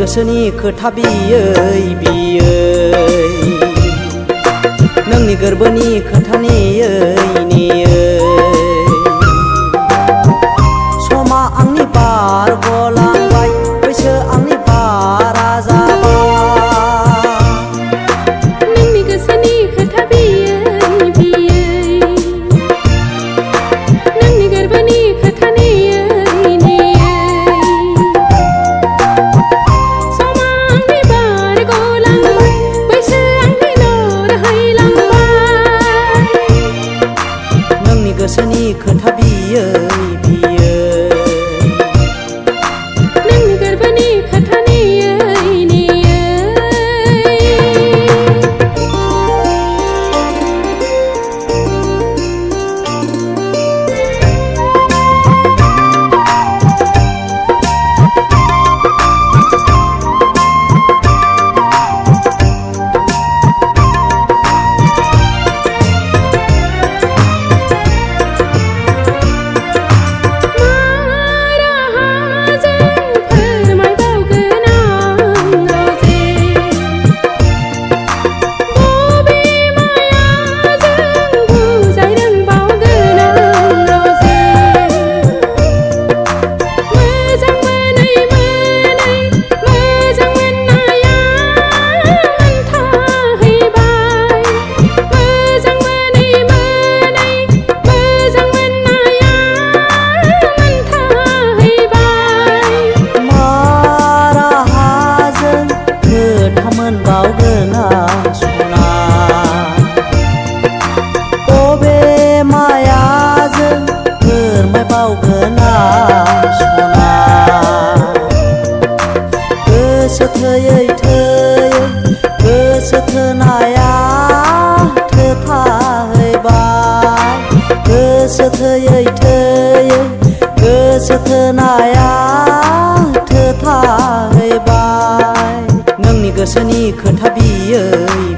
गोसोनि खोथा बियै बियै नोंनि गोरबोनि खोथा नेयै नेयै समा आंनि बारग'लांबाय बैसो आंनि बारा जाबाय नोंनि गोसोनि खोथा बियै बियै नोंनि गोरबोनि खोथा नेयै गोसोनि खोथा बियै बियै नोंनि गोरबोनि खोथा नेयै नेयै गोसो थैयै थैयै गोसो थोनाया थोथाहैबाय गोसो थैयै थैयै गोसो थोनाया थोथाहैबाय नोंनि गोसोनि खोथा बियै